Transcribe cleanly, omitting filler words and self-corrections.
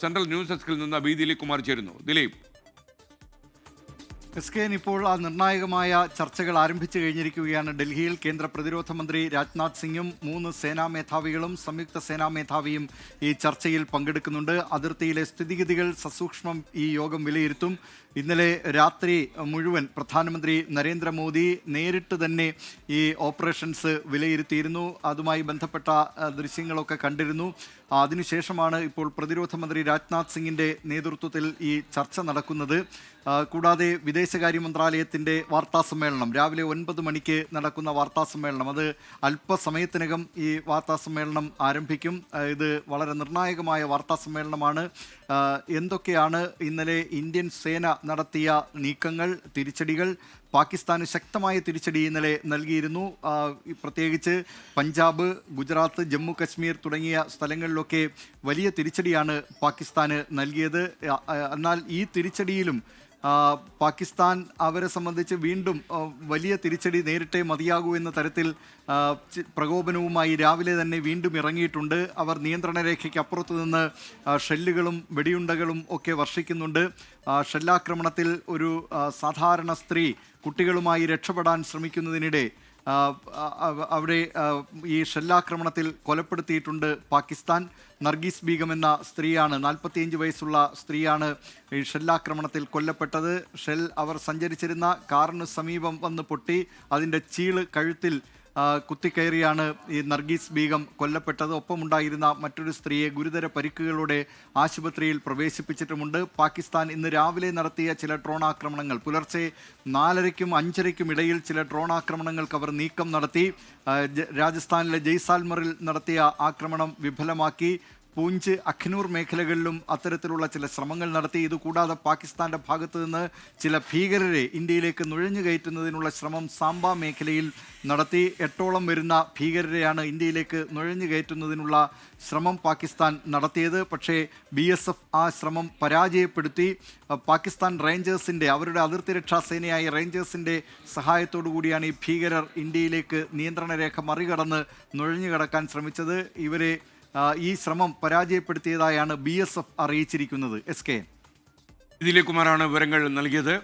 Central news ഡെസ്കിൽ നിന്ന് B Dileep Kumar ചേരുന്നു. ദിലീപ്. എസ്കെൻ, ഇപ്പോൾ ആ നിർണായകമായ ചർച്ചകൾ ആരംഭിച്ചു കഴിഞ്ഞിരിക്കുകയാണ്. ഡൽഹിയിൽ കേന്ദ്ര പ്രതിരോധ മന്ത്രി രാജ്നാഥ് സിംഗും 3 സേനാ മേധാവികളും സംയുക്ത സേനാ മേധാവിയും ഈ ചർച്ചയിൽ പങ്കെടുക്കുന്നുണ്ട്. അതിർത്തിയിലെ സ്ഥിതിഗതികൾ സസൂക്ഷ്മം ഈ യോഗം വിലയിരുത്തും. ഇന്നലെ രാത്രി മുഴുവൻ പ്രധാനമന്ത്രി നരേന്ദ്രമോദി നേരിട്ട് തന്നെ ഈ ഓപ്പറേഷൻസ് വിലയിരുത്തിയിരുന്നു. അതുമായി ബന്ധപ്പെട്ട ദൃശ്യങ്ങളൊക്കെ കണ്ടിരുന്നു. അതിനുശേഷമാണ് ഇപ്പോൾ പ്രതിരോധ മന്ത്രി രാജ്നാഥ് സിംഗിൻ്റെ നേതൃത്വത്തിൽ ഈ ചർച്ച നടക്കുന്നത്. കൂടാതെ വിദേശകാര്യ മന്ത്രാലയത്തിൻ്റെ വാർത്താസമ്മേളനം രാവിലെ 9 മണിക്ക് നടക്കുന്ന വാർത്താസമ്മേളനം, അത് അല്പസമയത്തിനകം ഈ വാർത്താസമ്മേളനം ആരംഭിക്കും. ഇത് വളരെ നിർണായകമായ വാർത്താസമ്മേളനമാണ്. എന്തൊക്കെയാണ് ഇന്നലെ ഇന്ത്യൻ സേന നടത്തിയ നീക്കങ്ങൾ, തിരിച്ചടികൾ? പാകിസ്ഥാന് ശക്തമായ തിരിച്ചടി ഇന്നലെ നൽകിയിരുന്നു. പ്രത്യേകിച്ച് പഞ്ചാബ്, ഗുജറാത്ത്, ജമ്മു കശ്മീർ തുടങ്ങിയ സ്ഥലങ്ങളിലൊക്കെ വലിയ തിരിച്ചടിയാണ് പാകിസ്ഥാന് നൽകിയത്. എന്നാൽ ഈ തിരിച്ചടിയിലും പാകിസ്ഥാൻ അവരെ സംബന്ധിച്ച് വീണ്ടും വലിയ തിരിച്ചടി നേരിട്ടേ മതിയാകൂ എന്ന തരത്തിൽ പ്രകോപനവുമായി രാവിലെ തന്നെ വീണ്ടും ഇറങ്ങിയിട്ടുണ്ട്. അവർ നിയന്ത്രണ രേഖയ്ക്ക് അപ്പുറത്തു നിന്ന് ഷെല്ലുകളും വെടിയുണ്ടകളും ഒക്കെ വർഷിക്കുന്നുണ്ട്. ഷെല്ലാക്രമണത്തിൽ ഒരു സാധാരണ സ്ത്രീ കുട്ടികളുമായി രക്ഷപ്പെടാൻ ശ്രമിക്കുന്നതിനിടെ അവിടെ ഈ ഷെല്ലാക്രമണത്തിൽ കൊലപ്പെടുത്തിയിട്ടുണ്ട് പാകിസ്ഥാൻ. നർഗീസ് ബീഗം എന്ന സ്ത്രീയാണ്, 45 വയസ്സുള്ള സ്ത്രീയാണ് ഈ ഷെല്ലാക്രമണത്തിൽ കൊല്ലപ്പെട്ടത്. ഷെൽ അവർ സഞ്ചരിച്ചിരുന്ന കാറിന് സമീപം വന്ന് പൊട്ടി അതിൻ്റെ ചീള് കഴുത്തിൽ കുത്തിക്കയറിയാണ് ഈ നർഗീസ് ബീഗം കൊല്ലപ്പെട്ടത്. ഒപ്പമുണ്ടായിരുന്ന മറ്റൊരു സ്ത്രീയെ ഗുരുതര പരിക്കുകളോടെ ആശുപത്രിയിൽ പ്രവേശിപ്പിച്ചിട്ടുമുണ്ട്. പാകിസ്ഥാൻ ഇന്ന് രാവിലെ നടത്തിയ ചില ഡ്രോൺ ആക്രമണങ്ങൾ, പുലർച്ചെ 4:30-നും 5:30-നും ഇടയിൽ ചില ഡ്രോൺ ആക്രമണങ്ങൾക്ക് അവർ നീക്കം നടത്തി. രാജസ്ഥാനിലെ ജയ്സാൽമറിൽ നടത്തിയ ആക്രമണം വിഫലമാക്കി. പൂഞ്ച്, അഖ്നൂർ മേഖലകളിലും അത്തരത്തിലുള്ള ചില ശ്രമങ്ങൾ നടത്തി. ഇതുകൂടാതെ പാകിസ്ഥാൻ്റെ ഭാഗത്തു നിന്ന് ചില ഭീകരരെ ഇന്ത്യയിലേക്ക് നുഴഞ്ഞു കയറ്റുന്നതിനുള്ള ശ്രമം സാംബ മേഖലയിൽ നടത്തി. 8ഓളം വരുന്ന ഭീകരരെയാണ് ഇന്ത്യയിലേക്ക് നുഴഞ്ഞു കയറ്റുന്നതിനുള്ള ശ്രമം പാകിസ്ഥാൻ നടത്തിയത്. പക്ഷേ BSF ആ ശ്രമം പരാജയപ്പെടുത്തി. പാകിസ്ഥാൻ റേഞ്ചേഴ്സിൻ്റെ, അവരുടെ അതിർത്തി രക്ഷാ സേനയായ റേഞ്ചേഴ്സിൻ്റെ സഹായത്തോടു കൂടിയാണ് ഈ ഭീകരർ ഇന്ത്യയിലേക്ക് നിയന്ത്രണ രേഖ മറികടന്ന് നുഴഞ്ഞു കടക്കാൻ ശ്രമിച്ചത്. ഇവരെ ഈ ശ്രമം പരാജയപ്പെടുത്തിയതായാണ് BSF അറിയിച്ചിരിക്കുന്നത്. SK ദിലീപ് കുമാറാണ് വിവരങ്ങൾ നൽകിയത്.